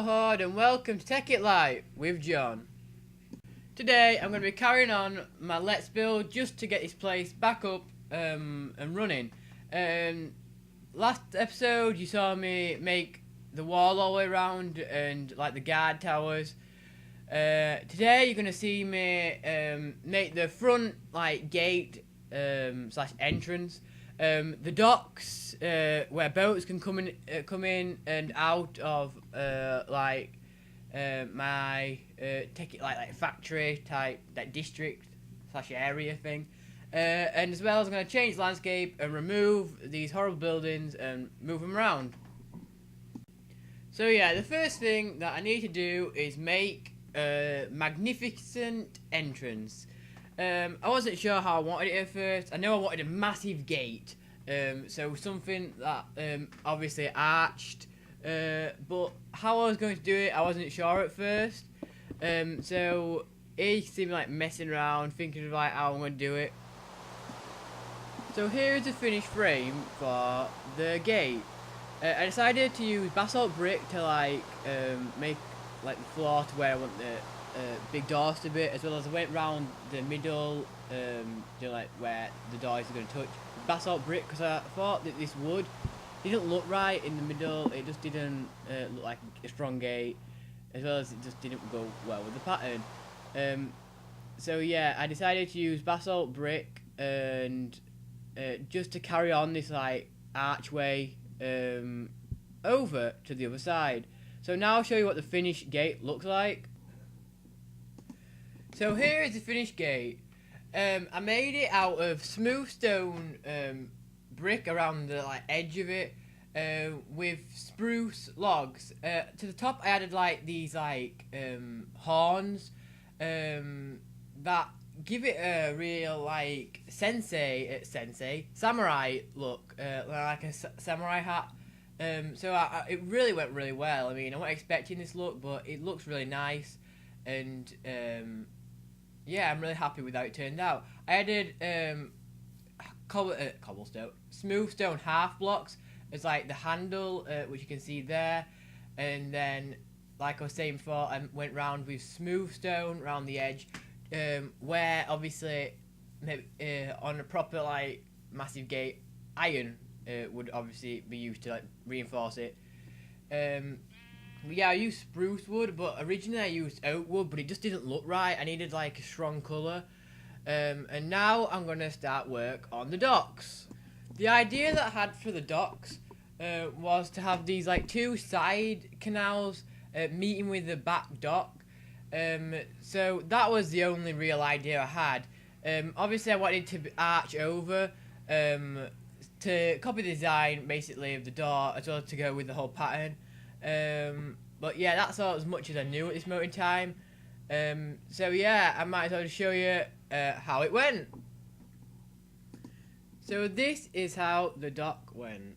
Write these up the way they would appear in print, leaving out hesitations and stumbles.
Hello Horde and welcome to Tekkit Lite with John. Today I'm going to be carrying on my Let's Build just to get this place back up and running. Last episode you saw me make the wall all the way around and like the guard towers. Today you're going to see me make the front like gate slash entrance. The docks where boats can come in and out of my Tekkit like factory type that district slash area thing, and as well as I'm going to change the landscape and remove these horrible buildings and move them around. So yeah, the first thing that I need to do is make a magnificent entrance. I wasn't sure how I wanted it at first. I know I wanted a massive gate, so something that obviously arched, but how I was going to do it I wasn't sure at first. So here you can see me like messing around, thinking of like how I'm going to do it. So here is the finished frame for the gate. I decided to use basalt brick to like make like the floor to where I want the big doors to be, as well as I went round the middle, like where the doors are going to touch basalt brick, because I thought that this wood didn't look right in the middle. It just didn't look like a strong gate, as well as it just didn't go well with the pattern. So yeah, I decided to use basalt brick and just to carry on this like archway over to the other side. So now I'll show you what the finished gate looks like. So here is the finished gate. I made it out of smooth stone brick around the like edge of it, with spruce logs. To the top I added like these like horns that give it a real like samurai look, like a samurai hat. So it really went really well. I mean, I wasn't expecting this look, but it looks really nice, and yeah, I'm really happy with how it turned out. I added cobblestone, smooth stone half blocks as like the handle, which you can see there, and then like I was saying before, I went round with smooth stone around the edge, where obviously on a proper like massive gate, iron would obviously be used to like reinforce it. Yeah, I used spruce wood, but originally I used oak wood, but it just didn't look right. I needed like a strong colour. And now I'm going to start work on the docks. The idea that I had for the docks was to have these like two side canals meeting with the back dock. So that was the only real idea I had. Obviously I wanted to arch over to copy the design basically of the door, as well as to go with the whole pattern. But yeah, that's all as much as I knew at this moment in time. So yeah, I might as well show you how it went. So this is how the dock went.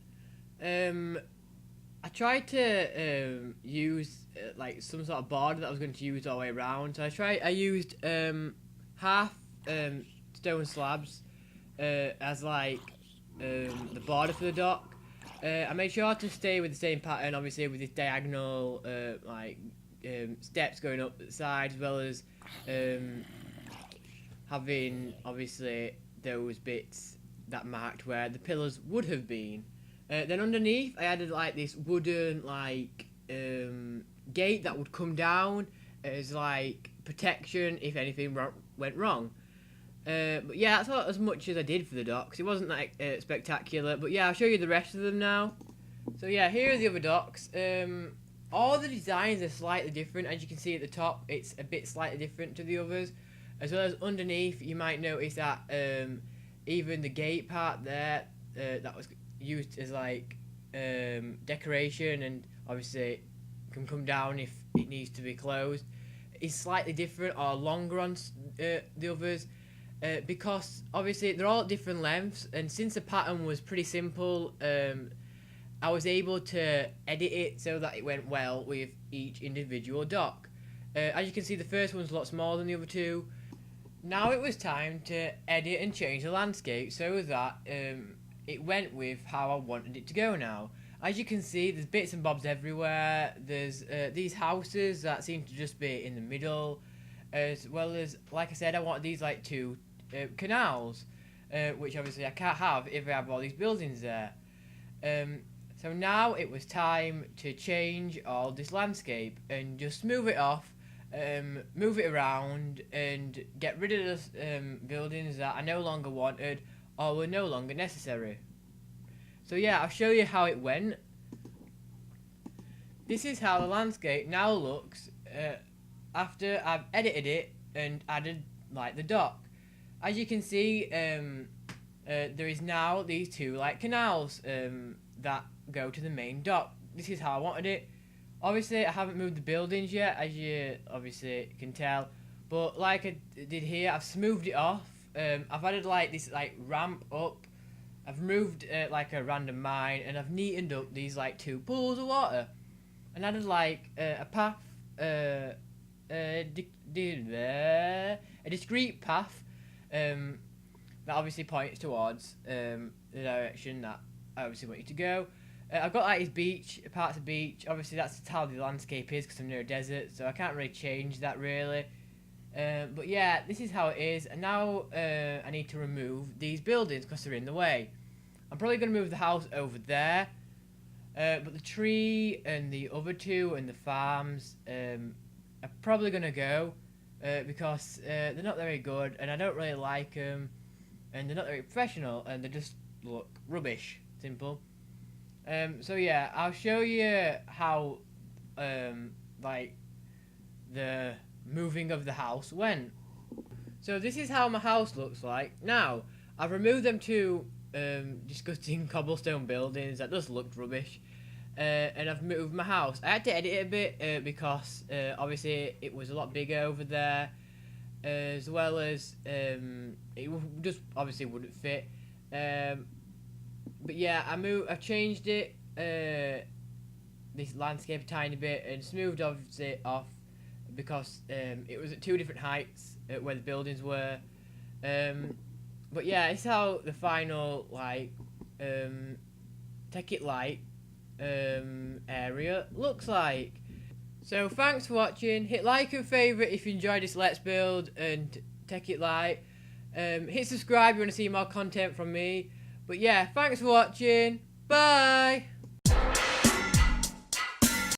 I tried to use like some sort of border that I was going to use all the way around. So I used half stone slabs as like the border for the dock. I made sure to stay with the same pattern, obviously with this diagonal steps going up the side, as well as having obviously those bits that marked where the pillars would have been. Then underneath I added like this wooden like gate that would come down as like protection if anything went wrong. But yeah, that's as much as I did for the docks. It wasn't like spectacular, but yeah, I'll show you the rest of them now. So yeah, here are the other docks. All the designs are slightly different. As you can see at the top, it's a bit slightly different to the others. As well as underneath, you might notice that even the gate part there that was used as like decoration, and obviously can come down if it needs to be closed, is slightly different or longer on the others. Because obviously they're all at different lengths, and since the pattern was pretty simple, I was able to edit it so that it went well with each individual dock. As you can see, the first one's a lot smaller than the other two. Now it was time to edit and change the landscape so that it went with how I wanted it to go now. As you can see, there's bits and bobs everywhere. There's these houses that seem to just be in the middle, as well as, like I said, I want these like two canals, which obviously I can't have if I have all these buildings there. So now it was time to change all this landscape and just move it off, move it around, and get rid of the buildings that I no longer wanted or were no longer necessary. So yeah, I'll show you how it went. This is how the landscape now looks after I've edited it and added like the dock. As you can see, there is now these two like canals that go to the main dock. This is how I wanted it. Obviously I haven't moved the buildings yet, as you obviously can tell, but like I did here, I've smoothed it off. I've added like this like ramp up. I've removed like a random mine, and I've neatened up these like two pools of water, and added like a path, a discrete path that obviously points towards the direction that I obviously want you to go. I've got like this beach, parts of beach. Obviously that's how the landscape is because I'm near a desert, so I can't really change that really. But yeah, this is how it is, and now I need to remove these buildings because they're in the way. I'm probably going to move the house over there, but the tree and the other two and the farms are probably going to go because they're not very good, and I don't really like them, and they're not very professional, and they just look rubbish, simple. So yeah, I'll show you how like the moving of the house went. So this is how my house looks like now. I've removed them two disgusting cobblestone buildings that just looked rubbish, and I've moved my house. I had to edit it a bit because obviously it was a lot bigger over there, as well as it just obviously wouldn't fit. But yeah, I changed it, this landscape a tiny bit, and smoothed it off because it was at two different heights where the buildings were. But yeah, it's how the final like Tekkit Lite area looks like. So thanks for watching. Hit like and favourite if you enjoyed this Let's Build and Tekkit Lite. Hit subscribe if you want to see more content from me. But yeah, thanks for watching. Bye!